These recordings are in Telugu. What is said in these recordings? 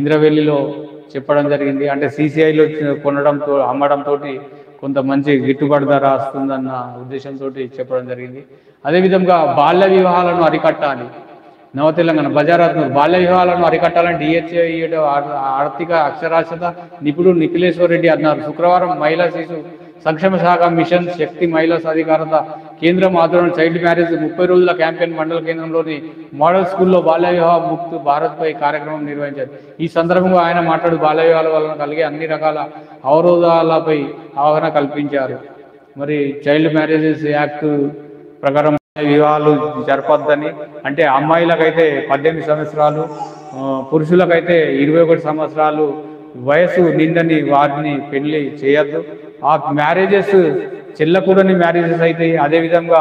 ఇంద్రవెల్లిలో చెప్పడం జరిగింది. అంటే సీసీఐలో కొనడంతో అమ్మడంతో కొంత మంచి గిట్టుబాటు ధర వస్తుందన్న ఉద్దేశంతో చెప్పడం జరిగింది. అదేవిధంగా బాల్య వివాహాలను అరికట్టాలి. నవ తెలంగాణ బజారాత్మక బాల్య వివాహాలను అరికట్టాలని డిహెచ్ఏ ఆర్థిక అక్షరాస్యత నిపుణుడు నిఖిలేశ్వర్ రెడ్డి అన్నారు. శుక్రవారం మహిళా శిశు సంక్షేమ శాఖ మిషన్ శక్తి మహిళా సాధికారత కేంద్రం ఆధ్వర్యంలో చైల్డ్ మ్యారేజ్ 30 రోజుల క్యాంపెయిన్ మండల కేంద్రంలోని మోడల్ స్కూల్లో బాల్య వివాహ ముక్త్ భారత్పై కార్యక్రమం నిర్వహించారు. ఈ సందర్భంగా ఆయన మాట్లాడుతూ బాల్య వివాహాల వలన కలిగే అన్ని రకాల అవరోధాలపై అవగాహన కల్పించారు. మరి చైల్డ్ మ్యారేజెస్ యాక్ట్ ప్రకారం వివాహాలు జరపద్దని, అంటే అమ్మాయిలకైతే 18 సంవత్సరాలు, పురుషులకైతే 21 సంవత్సరాలు వయసు నిండని వారిని పెళ్లి చేయొద్దు. ఆ మ్యారేజెస్ చెల్లకూడని మ్యారేజెస్ అయితే అదేవిధంగా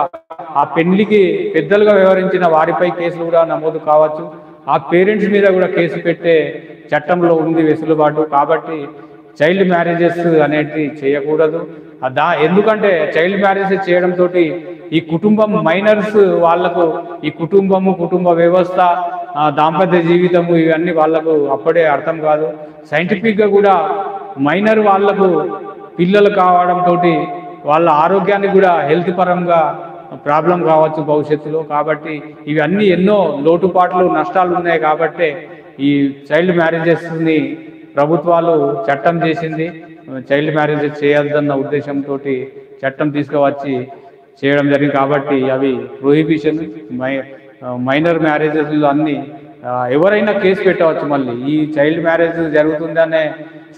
ఆ పెళ్లికి పెద్దలుగా వ్యవహరించిన వారిపై కేసులు కూడా నమోదు కావచ్చు. ఆ పేరెంట్స్ మీద కూడా కేసు పెట్టే చట్టంలో ఉంది వెసులుబాటు. కాబట్టి చైల్డ్ మ్యారేజెస్ అనేటివి చేయకూడదు. ఎందుకంటే చైల్డ్ మ్యారేజెస్ చేయడంతో ఈ కుటుంబం మైనర్స్ వాళ్లకు ఈ కుటుంబ వ్యవస్థ, దాంపత్య జీవితము ఇవన్నీ వాళ్లకు అప్పుడే అర్థం కాదు. సైంటిఫిక్గా కూడా మైనర్ వాళ్లకు పిల్లలు కావడంతో వాళ్ళ ఆరోగ్యానికి కూడా హెల్త్ పరంగా ప్రాబ్లం కావచ్చు భవిష్యత్తులో. కాబట్టి ఇవన్నీ ఎన్నో లోటుపాట్లు నష్టాలు ఉన్నాయి. కాబట్టి ఈ చైల్డ్ మ్యారేజెస్ని ప్రభుత్వాలు చట్టం చేసింది. చైల్డ్ మ్యారేజెస్ చేయొద్దన్న ఉద్దేశంతో చట్టం తీసుకువచ్చి చేయడం జరిగింది. కాబట్టి అవి ప్రొహిబిషన్, మైనర్ మ్యారేజెస్ అన్నీ ఎవరైనా కేసు పెట్టవచ్చు. మళ్ళీ ఈ చైల్డ్ మ్యారేజ్ జరుగుతుందనే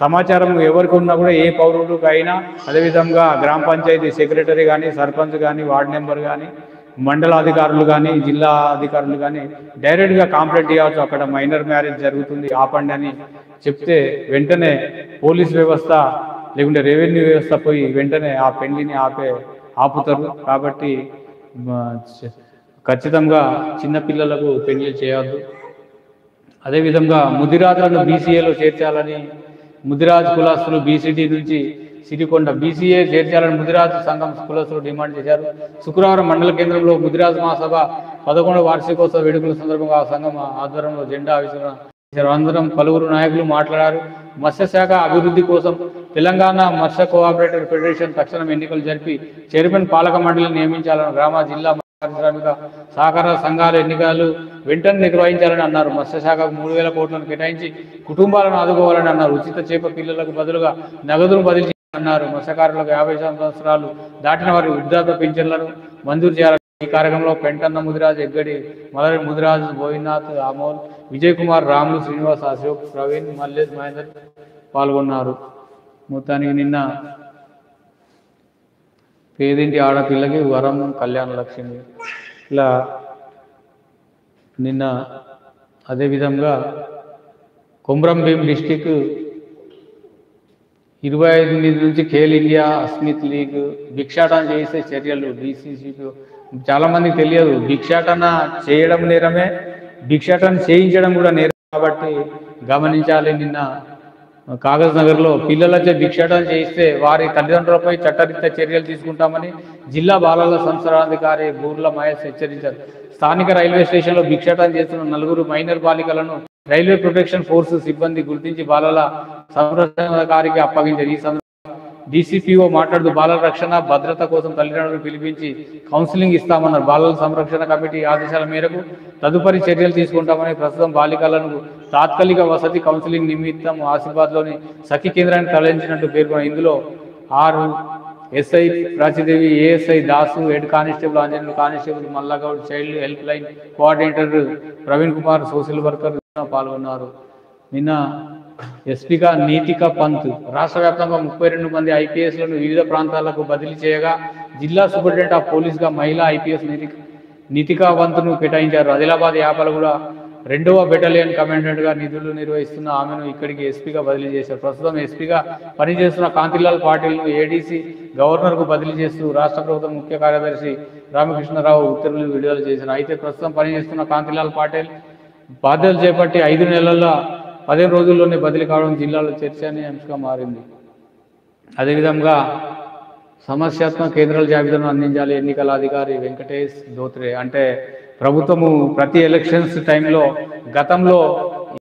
సమాచారం ఎవరికి ఉన్నా కూడా ఏ పౌరుడికి అయినా, అదేవిధంగా గ్రామ పంచాయతీ సెక్రటరీ కానీ, సర్పంచ్ కానీ, వార్డు మెంబర్ కానీ, మండల అధికారులు కానీ, జిల్లా అధికారులు కానీ డైరెక్ట్గా కంప్లైంట్ చేయవచ్చు. అక్కడ మైనర్ మ్యారేజ్ జరుగుతుంది ఆపండి అని చెప్తే వెంటనే పోలీస్ వ్యవస్థ లేకుంటే రెవెన్యూ వ్యవస్థ పోయి వెంటనే ఆ పెళ్లిని ఆపుతారు. కాబట్టి ఖచ్చితంగా చిన్నపిల్లలకు పెళ్లి చేయవద్దు. అదేవిధంగా ముదిరాజులను బీసీఏలో చేర్చాలని ముదిరాజ్ కులస్తులు బీసీడీ నుంచి సిరికొండ బీసీఏ చేర్చాలని ముదిరాజ్ సంఘం కులస్తులు డిమాండ్ చేశారు. శుక్రవారం మండల కేంద్రంలో ముదిరాజ్ మహాసభ 11వ వార్షికోత్సవ వేడుకల సందర్భంగా ఆ సంఘం ఆధ్వర్యంలో జెండా ఆవిష్కరణ అందరం పలువురు నాయకులు మాట్లాడారు. మత్స్యశాఖ అభివృద్ధి కోసం తెలంగాణ మత్స్య కోఆపరేటివ్ ఫెడరేషన్ తక్షణం ఎన్నికలు జరిపి చైర్మన్ పాలక మండలిని నియమించాలని, గ్రామ జిల్లా పారిశ్రామిక సహకార సంఘాల ఎన్నికలు వెంటనే నిర్వహించాలని అన్నారు. మత్స్యశాఖకు 3,000 కోట్లను కేటాయించి కుటుంబాలను ఆదుకోవాలని అన్నారు. ఉచిత చేప పిల్లలకు బదులుగా నగదును బదిలీ చేయాలన్నారు. మత్స్యకారులకు 50 సంవత్సరాలు దాటిన వారి వృద్ధాప్య పింఛన్లను మంజూరు చేయాలని. ఈ కార్యక్రమంలో పెంటన్న ముదిరాజ్, ఎగ్గడి మలరి ముదిరాజ్, గోవిందనాథ్, అమోల్, విజయ్ కుమార్, రాములు, శ్రీనివాస్, అశోక్, ప్రవీణ్, మల్లేష్, మహేందర్ పాల్గొన్నారు. మొత్తానికి నిన్న పేదింటి ఆడపిల్లకి వరం కళ్యాణ లక్ష్మి ఇలా నిన్న. అదేవిధంగా కొమ్రం భీం డిస్టిక్ 25 నుంచి ఖేల్ ఇండియా అస్మిత్ లీగ్ భిక్షాటన చేసే చర్యలు డీసీసీపీ. చాలామందికి తెలియదు, భిక్షాటన చేయడం నేరమే, భిక్షాటన చేయించడం కూడా నేరం. కాబట్టి గమనించాలి. నిన్న కాగజ్ నగర్లో పిల్లలచే భిక్షాటన చేయిస్తే వారి తల్లిదండ్రులపై చట్టరీత్యా చర్యలు తీసుకుంటామని జిల్లా బాలల సంరక్షణాధికారి బూర్ల మహేష్ హెచ్చరించారు. స్థానిక రైల్వే స్టేషన్లో భిక్షాటన చేస్తున్న 4 మైనర్ బాలికలను రైల్వే ప్రొటెక్షన్ ఫోర్స్ సిబ్బంది గుర్తించి బాలల సంరక్షణాధికారికి అప్పగించారు. ఈ సందర్భంగా డీసీపీఓ మాట్లాడుతూ బాలల రక్షణ భద్రత కోసం తల్లిదండ్రులను పిలిపించి కౌన్సిలింగ్ ఇస్తామన్నారు. బాలల సంరక్షణ కమిటీ ఆదేశాల మేరకు తదుపరి చర్యలు తీసుకుంటామని, ప్రస్తుతం బాలికలను తాత్కాలిక వసతి కౌన్సిలింగ్ నిమిత్తం ఆసిఫాబాద్లోని సఖీ కేంద్రానికి తరలించినట్టు పేర్కొన్నారు. ఇందులో 6 SI Prachidevi, ASI Dasu, head constable Anjaneyulu, constable Mallagoud, child helpline coordinator Praveen Kumar, social worker పాల్గొన్నారు. నిన్న ఎస్పీగా నీతికా పంత్ రాష్ట్ర వ్యాప్తంగా 32 మంది ఐపీఎస్లను వివిధ ప్రాంతాలకు బదిలీ చేయగా జిల్లా సూపరింటెండెంట్ ఆఫ్ పోలీస్గా మహిళా ఐపీఎస్ నీతికా పంత్ను కేటాయించారు. ఆదిలాబాద్ యాపలగూడ 2వ బెటాలియన్ కమాండెంట్గా నిధులు నిర్వహిస్తున్న ఆమెను ఇక్కడికి ఎస్పీగా బదిలీ చేశారు. ప్రస్తుతం ఎస్పీగా పనిచేస్తున్న కాంతిలాల్ పాటిల్ను ఏడీసీ గవర్నర్కు బదిలీ చేస్తూ రాష్ట్ర ప్రభుత్వం ముఖ్య కార్యదర్శి రామకృష్ణరావు ఉత్తర్వులు విడుదల చేశారు. అయితే ప్రస్తుతం పనిచేస్తున్న కాంతిలాల్ పాటిల్ బాధ్యతలు చేపట్టి 5 నెలల 15 రోజుల్లోనే బదిలీ కావడం జిల్లాలో చర్చనీయాంశంగా మారింది. అదేవిధంగా సమస్యాత్మక కేంద్రాల జాబితాను అందించాలి. ఎన్నికల అధికారి వెంకటేష్ ధోత్రే. అంటే ప్రభుత్వము ప్రతి ఎలక్షన్స్ టైంలో గతంలో